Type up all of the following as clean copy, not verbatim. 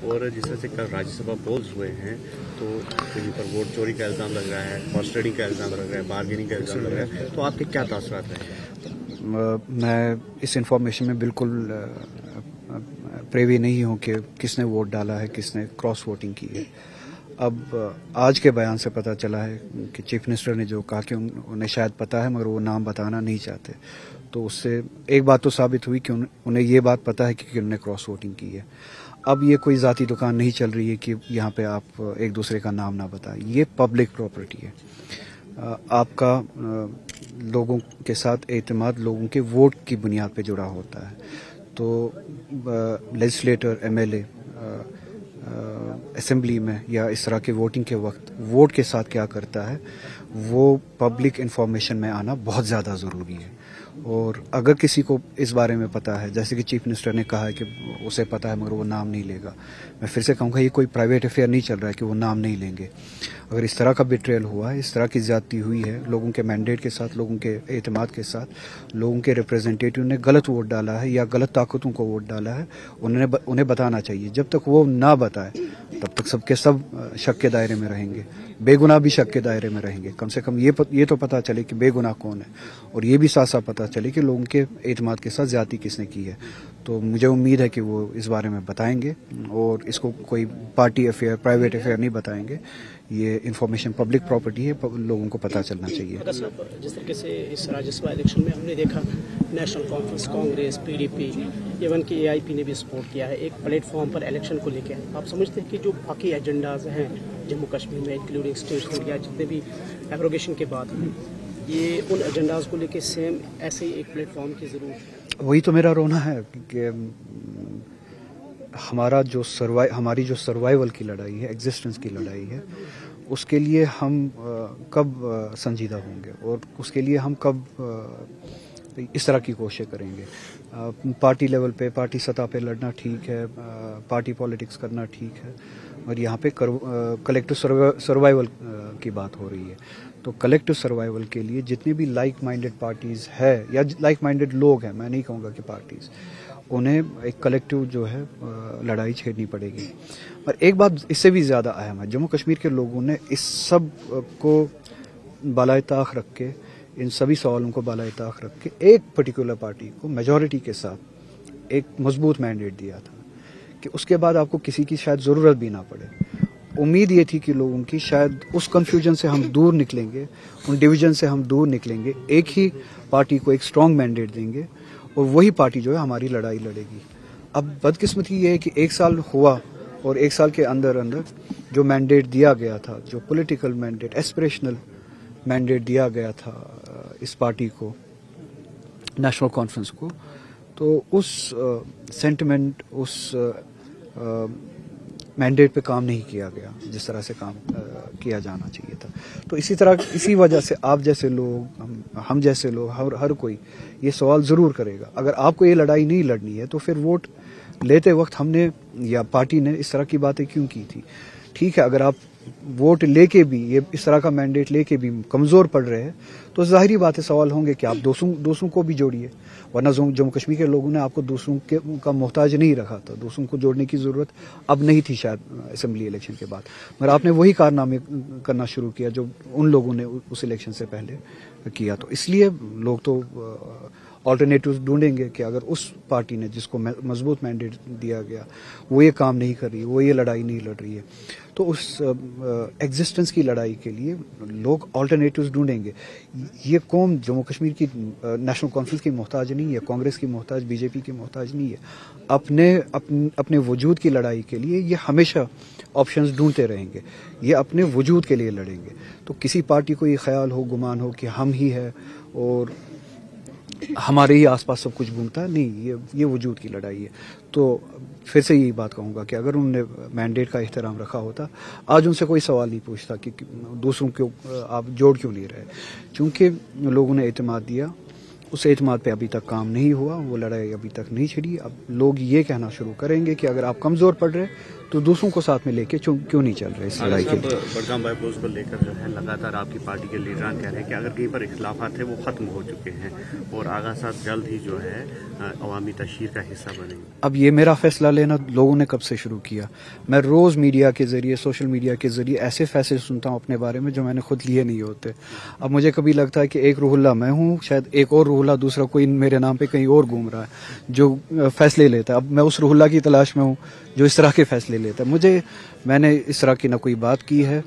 اور جس طرح سے کل راجیہ سبھا پولز ہوئے ہیں تو کہیں پر ووٹ چوری کا الزام لگ رہا ہے، ہاسٹڈی کا الزام لگ رہا ہے، بارگیننگ کا الزام لگ رہا ہے، تو آپ کے کیا تاثرات ہیں؟ میں اس انفارمیشن میں بالکل پریوی نہیں ہوں کہ کس نے ووٹ ڈالا ہے، کس نے کراس ووٹنگ کی ہے۔ اب آج کے بیان سے پتہ چلا ہے کہ چیف منسٹر نے جو کہا کہ انہیں شاید پتہ ہے مگر وہ نام بتانا نہیں چاہتے، تو اس سے ایک بات تو ثابت ہوئی کہ انہیں یہ بات پتہ ہے کہ انہوں نے کراس ووٹنگ کی ہے۔ اب یہ کوئی ذاتی دکان نہیں چل رہی ہے کہ یہاں پہ آپ ایک دوسرے کا نام نہ بتائیں، یہ پبلک پراپرٹی ہے۔ آپ کا لوگوں کے ساتھ اعتماد لوگوں کے ووٹ کی بنیاد پہ جڑا ہوتا ہے، تو legislator, M L A assembly میں یا اس طرح کے ووٹنگ کے وقت ووٹ کے ساتھ کیا کرتا ہے وہ پبلک انفارمیشن میں آنا بہت زیادہ ضروری ہے۔ اور اگر کسی کو اس بارے میں پتہ ہے، جیسے کہ چیف منسٹر نے کہا ہے کہ اسے پتہ ہے مگر وہ نام نہیں لے گا، میں پھر سے کہوں گا یہ کوئی پرائیویٹ افیئر نہیں چل رہا ہے کہ وہ نام نہیں لیں گے۔ اگر اس طرح کا بیٹریل ہوا ہے، اس طرح کی زیادتی ہوئی ہے لوگوں کے مینڈیٹ کے ساتھ، لوگوں کے اعتماد کے ساتھ، لوگوں کے ریپرزنٹیٹیو نے غلط ووٹ ڈالا ہے یا غلط طاقتوں کو ووٹ ڈالا ہے، انہیں بتانا چاہیے۔ جب تک وہ نہ بتائے تب تک سب کے سب شک کے دائرے میں رہیں گے، بے گناہ بھی شک کے دائرے میں رہیں گے۔ کم سے کم یہ تو پتہ چلے کہ بے گناہ کون ہے، اور یہ بھی ساتھ ساتھ پتہ چلے کہ لوگوں کے اعتماد کے ساتھ زیادتی کس نے کی ہے۔ تو مجھے امید ہے کہ وہ اس بارے میں بتائیں گے، اور اس کو کوئی پارٹی افیئر، پرائیویٹ افیئر نہیں بتائیں گے۔ یہ انفارمیشن پبلک پراپرٹی ہے، لوگوں کو پتہ چلنا چاہیے۔ جس طریقے سے اس راجیہ سبھا الیکشن میں ہم نے دیکھا national conference, Congress, P D P, even کہ اے آئی پی نے بھی سپورٹ کیا ہے ایک پلیٹ فارم پر الیکشن کو لے کے۔ آپ سمجھتے ہیں کہ جو باقی ایجنڈاز ہیں جموں کشمیر میں انکلوڈنگ اسٹیٹ یا جتنے بھی ایبروگیشن کے بعد یہ ان ایجنڈاز کو لے کے سیم ایسے ہی ایک پلیٹ فارم کی ضرورت؟ وہی تو میرا رونا ہے کہ ہماری جو سروائیول کی لڑائی ہے، ایگزسٹنس کی لڑائی ہے، اس کے لیے ہم کب سنجیدہ ہوں گے، اور اس کے لیے ہم کب اس طرح کی کوششیں کریں گے۔ پارٹی لیول پہ، پارٹی سطح پہ لڑنا ٹھیک ہے، پارٹی پالیٹکس کرنا ٹھیک ہے، اور یہاں پہ کلیکٹو سروائیول کی بات ہو رہی ہے۔ تو کلیکٹو سروائیول کے لیے جتنی بھی لائک مائنڈڈ پارٹیز ہے یا لائک مائنڈڈ لوگ ہیں، میں نہیں کہوں گا کہ پارٹیز، انہیں ایک کلیکٹیو جو ہے لڑائی چھیڑنی پڑے گی۔ اور ایک بات اس سے بھی زیادہ اہم ہے، جموں کشمیر کے لوگوں نے اس سب کو بالائے طاق رکھ کے، ان سبھی سوالوں کو بالائے طاق رکھ کے ایک پرٹیکولر پارٹی کو میجورٹی کے ساتھ ایک مضبوط مینڈیٹ دیا تھا کہ اس کے بعد آپ کو کسی کی شاید ضرورت بھی نہ پڑے۔ امید یہ تھی کہ لوگوں کی شاید اس کنفیوژن سے ہم دور نکلیں گے، ان ڈویژن سے ہم دور نکلیں گے، ایک ہی پارٹی کو ایک اسٹرانگ مینڈیٹ دیں گے، اور وہی پارٹی جو ہے ہماری لڑائی لڑے گی۔ اب بدقسمتی یہ ہے کہ ایک سال ہوا، اور ایک سال کے اندر جو مینڈیٹ دیا گیا تھا، جو پولیٹیکل مینڈیٹ، ایسپریشنل مینڈیٹ دیا گیا تھا اس پارٹی کو، نیشنل کانفرنس کو، تو اس سینٹیمنٹ، اس مینڈیٹ پہ کام نہیں کیا گیا جس طرح سے کام کیا جانا چاہیے تھا۔ تو اسی وجہ سے آپ جیسے لوگ، ہم جیسے لوگ، ہر کوئی یہ سوال ضرور کرے گا، اگر آپ کو یہ لڑائی نہیں لڑنی ہے تو پھر ووٹ لیتے وقت ہم نے یا پارٹی نے اس طرح کی باتیں کیوں کی تھی؟ ٹھیک ہے، اگر آپ ووٹ لے کے بھی، یہ اس طرح کا مینڈیٹ لے کے بھی کمزور پڑ رہے ہیں تو ظاہری بات ہے سوال ہوں گے کہ آپ دوسروں کو بھی جوڑیے، ورنہ جموں کشمیر کے لوگوں نے آپ کو دوسروں کا محتاج نہیں رکھا تھا، دوسروں کو جوڑنے کی ضرورت اب نہیں تھی شاید اسمبلی الیکشن کے بعد، مگر آپ نے وہی کارنامے کرنا شروع کیا جو ان لوگوں نے اس الیکشن سے پہلے کیا۔ تو اس لیے لوگ تو آلٹرنیٹیوز ڈھونڈیں گے کہ اگر اس پارٹی نے جس کو مضبوط مینڈیٹ دیا گیا وہ یہ کام نہیں کر رہی، وہ یہ لڑائی نہیں لڑ رہی ہے، تو اس ایگزسٹنس کی لڑائی کے لیے لوگ آلٹرنیٹیوز ڈھونڈیں گے۔ یہ قوم جموں کشمیر کی نیشنل کانفرنس کی محتاج نہیں ہے، کانگریس کی محتاج، بی جے پی کی محتاج نہیں ہے۔ اپنے وجود کی لڑائی کے لیے یہ ہمیشہ آپشنز ڈھونڈتے رہیں گے، یہ اپنے وجود کے لیے لڑیں گے۔ تو کسی پارٹی کو یہ خیال ہو، گمان ہو کہ ہم ہی ہے اور ہمارے ہی آس پاس سب کچھ گھومتا ہے، نہیں، یہ وجود کی لڑائی ہے۔ تو پھر سے یہی بات کہوں گا کہ اگر انہوں نے مینڈیٹ کا احترام رکھا ہوتا، آج ان سے کوئی سوال نہیں پوچھتا کہ دوسروں کو آپ جوڑ کیوں نہیں رہے، چونکہ لوگوں نے اعتماد دیا، اس اعتماد پہ ابھی تک کام نہیں ہوا، وہ لڑائی ابھی تک نہیں چھڑی۔ اب لوگ یہ کہنا شروع کریں گے کہ اگر آپ کمزور پڑ رہے تو دوسروں کو ساتھ میں لے کے کیوں نہیں چل رہے اس لڑائی کے لیے؟ بڑگام بائی پوسٹ کو لے کر جو ہے لگاتار آپ کی پارٹی کے لیڈران کہہ رہے ہیں کہ اگر کہیں پر اختلافات ہیں وہ ختم ہو چکے ہیں اور آغا صاحب جلد ہی جو ہے عوامی تشہیر کا حصہ بنیں گے. اب یہ میرا فیصلہ لینا لوگوں نے کب سے شروع کیا؟ میں روز میڈیا کے ذریعے، سوشل میڈیا کے ذریعے ایسے فیصلے سنتا ہوں اپنے بارے میں جو میں نے خود لیے نہیں ہوتے. اب مجھے کبھی لگتا ہے کہ ایک روح اللہ میں ہوں، شاید ایک اور روح اللہ دوسرا کوئی میرے نام پہ کہیں اور گھوم رہا ہے جو فیصلے لیتا ہے. اب میں اس روح اللہ کی تلاش میں ہوں جو اس طرح کے فیصلے لیتا ہے. میں نے اس طرح کی نہ کوئی بات کی ہے،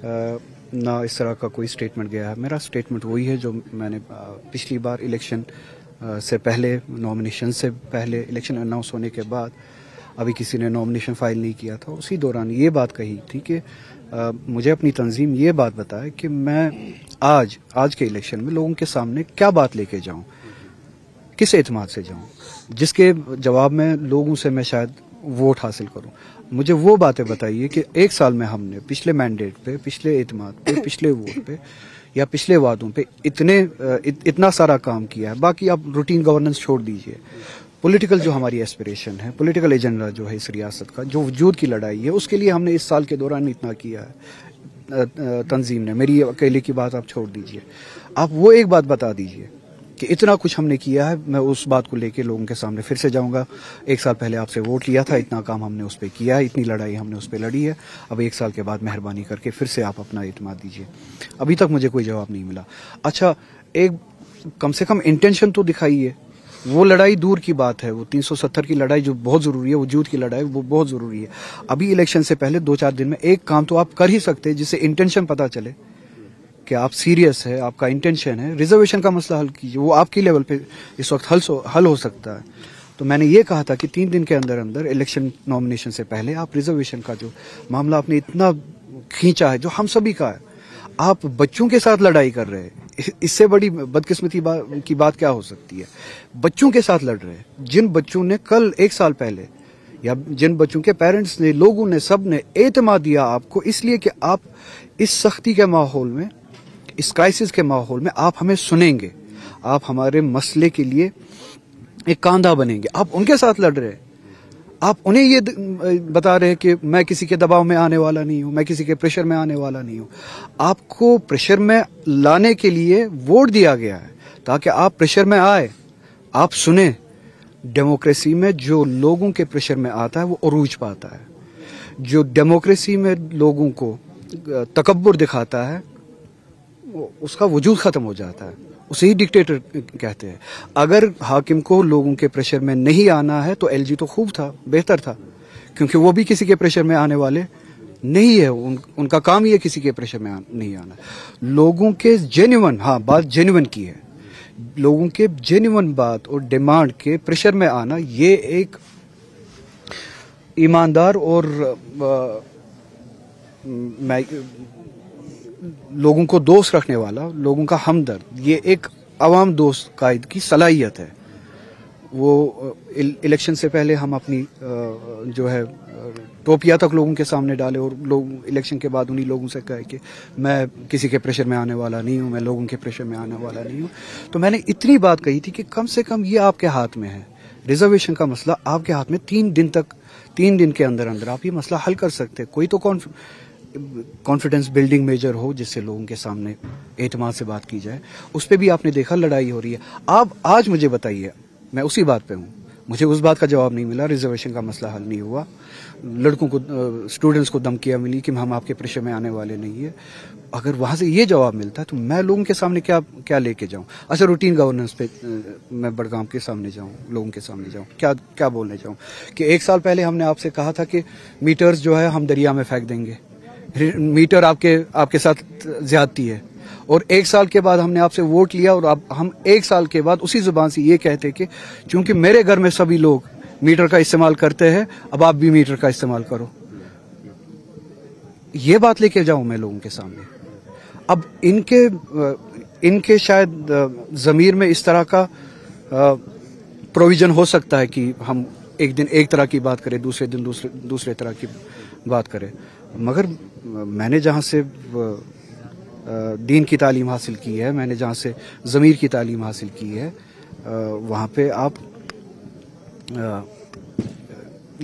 نہ اس طرح کا کوئی اسٹیٹمنٹ گیا ہے. میرا اسٹیٹمنٹ وہی ہے جو میں نے پچھلی بار الیکشن سے پہلے، نامینیشن سے پہلے، الیکشن اناؤنس ہونے کے بعد ابھی کسی نے نامینیشن فائل نہیں کیا تھا، اسی دوران یہ بات کہی تھی کہ مجھے اپنی تنظیم یہ بات بتائے کہ میں آج کے الیکشن میں لوگوں کے سامنے کیا بات لے کے جاؤں، کس اعتماد سے جاؤں جس کے جواب میں لوگوں سے میں شاید ووٹ حاصل کروں. مجھے وہ باتیں بتائیے کہ ایک سال میں ہم نے پچھلے مینڈیٹ پہ، پچھلے اعتماد پہ، پچھلے ووٹ پہ یا پچھلے وعدوں پہ اتنا سارا کام کیا ہے. باقی آپ روٹین گورننس چھوڑ دیجئے، پولیٹیکل جو ہماری ایسپریشن ہے، پولیٹیکل ایجنڈا جو ہے اس ریاست کا، جو وجود کی لڑائی ہے، اس کے لیے ہم نے اس سال کے دوران اتنا کیا ہے تنظیم نے. میری اکیلے کی بات آپ چھوڑ دیجئے، آپ وہ ایک بات بتا دیجئے کہ اتنا کچھ ہم نے کیا ہے. میں اس بات کو لے کے لوگوں کے سامنے پھر سے جاؤں گا. ایک سال پہلے آپ سے ووٹ لیا تھا، اتنا کام ہم نے اس پہ کیا ہے، اتنی لڑائی ہم نے اس پہ لڑی ہے. اب ایک سال کے بعد مہربانی کر کے پھر سے آپ اپنا اعتماد دیجیے. ابھی تک مجھے کوئی جواب نہیں ملا. اچھا، ایک کم سے کم انٹینشن تو دکھائیے. وہ لڑائی دور کی بات ہے، وہ 370 کی لڑائی جو بہت ضروری ہے، وجود کی لڑائی وہ بہت ضروری ہے. ابھی الیکشن سے پہلے 2-4 دن میں ایک کام تو آپ کر ہی سکتے جس سے انٹینشن پتہ چلے کہ آپ سیریس ہے، آپ کا انٹینشن ہے. ریزرویشن کا مسئلہ حل کیجیے، وہ آپ کی لیول پہ اس وقت حل ہو سکتا ہے. تو میں نے یہ کہا تھا کہ 3 دن کے اندر الیکشن نامینیشن سے پہلے آپ ریزرویشن کا جو معاملہ آپ نے اتنا کھینچا ہے، جو ہم سبھی کا ہے، آپ بچوں کے ساتھ لڑائی کر رہے ہیں. اس سے بڑی بدقسمتی کی بات کیا ہو سکتی ہے؟ بچوں کے ساتھ لڑ رہے ہیں، جن بچوں نے کل 1 سال پہلے، یا جن بچوں کے پیرنٹس نے، لوگوں نے، سب نے اعتماد دیا آپ کو، اس لیے کہ آپ اس سختی کے ماحول میں، اس کرائسس کے ماحول میں آپ ہمیں سنیں گے، آپ ہمارے مسئلے کے لیے ایک کاندھا بنیں گے. آپ ان کے ساتھ لڑ رہے ہیں. آپ انہیں یہ بتا رہے ہیں کہ میں کسی کے دباؤ میں آنے والا نہیں ہوں، میں کسی کے پریشر میں آنے والا نہیں ہوں. آپ کو پریشر میں لانے کے لیے ووٹ دیا گیا ہے تاکہ آپ پریشر میں آئے، آپ سنیں. ڈیموکریسی میں جو لوگوں کے پریشر میں آتا ہے وہ عروج پاتا ہے. جو ڈیموکریسی میں لوگوں کو تکبر دکھاتا ہے اس کا وجود ختم ہو جاتا ہے. اسے ہی ڈکٹیٹر کہتے ہیں. اگر حاکم کو لوگوں کے پریشر میں نہیں آنا ہے تو ایل جی تو خوب تھا، بہتر تھا، کیونکہ وہ بھی کسی کے پریشر میں آنے والے نہیں ہے. ان کا کام یہ کسی کے پریشر میں نہیں آنا. لوگوں کے جینیون، بات جینیون کی ہے، لوگوں کے جینیون بات اور ڈیمانڈ کے پریشر میں آنا، یہ ایک ایماندار اور لوگوں کو دوست رکھنے والا، لوگوں کا ہمدرد، یہ ایک عوام دوست قائد کی صلاحیت ہے. وہ الیکشن سے پہلے ہم اپنی جو ہے ٹوپیاں تک لوگوں کے سامنے ڈالے اور لوگ الیکشن کے بعد انہی لوگوں سے کہے کہ میں کسی کے پریشر میں آنے والا نہیں ہوں، میں لوگوں کے پریشر میں آنے والا نہیں ہوں. تو میں نے اتنی بات کہی تھی کہ کم سے کم یہ آپ کے ہاتھ میں ہے. ریزرویشن کا مسئلہ آپ کے ہاتھ میں. 3 دن کے اندر آپ یہ مسئلہ حل کر سکتے. کوئی تو کانفیڈنس بلڈنگ میجر ہو جس سے لوگوں کے سامنے اعتماد سے بات کی جائے. اس پہ بھی آپ نے دیکھا لڑائی ہو رہی ہے. آپ آج مجھے بتائیے، میں اسی بات پہ ہوں، مجھے اس بات کا جواب نہیں ملا. ریزرویشن کا مسئلہ حل نہیں ہوا. لڑکوں کو، اسٹوڈنٹس کو دھمکیاں ملی کہ ہم آپ کے پریشر میں آنے والے نہیں ہیں. اگر وہاں سے یہ جواب ملتا ہے تو میں لوگوں کے سامنے کیا لے کے جاؤں؟ اچھا، روٹین گورننس پہ میں بڑگام کے سامنے جاؤں، لوگوں کے سامنے جاؤں، کیا بولنے جاؤں کہ 1 سال پہلے ہم نے آپ سے کہا تھا کہ میٹرز جو ہے ہم دریا میں پھینک دیں گے. میٹر آپ کے ساتھ زیادتی ہے. اور 1 سال کے بعد ہم نے آپ سے ووٹ لیا اور اب ہم 1 سال کے بعد اسی زبان سے یہ کہتے کہ چونکہ میرے گھر میں سبھی لوگ میٹر کا استعمال کرتے ہیں، اب آپ بھی میٹر کا استعمال کرو. یہ بات لے کے جاؤں میں لوگوں کے سامنے. اب ان کے شاید ضمیر میں اس طرح کا پروویژن ہو سکتا ہے کہ ہم ایک دن ایک طرح کی بات کریں، دوسرے دن دوسرے طرح کی بات کریں. مگر میں نے جہاں سے دین کی تعلیم حاصل کی ہے، میں نے جہاں سے ضمیر کی تعلیم حاصل کی ہے، وہاں پہ آپ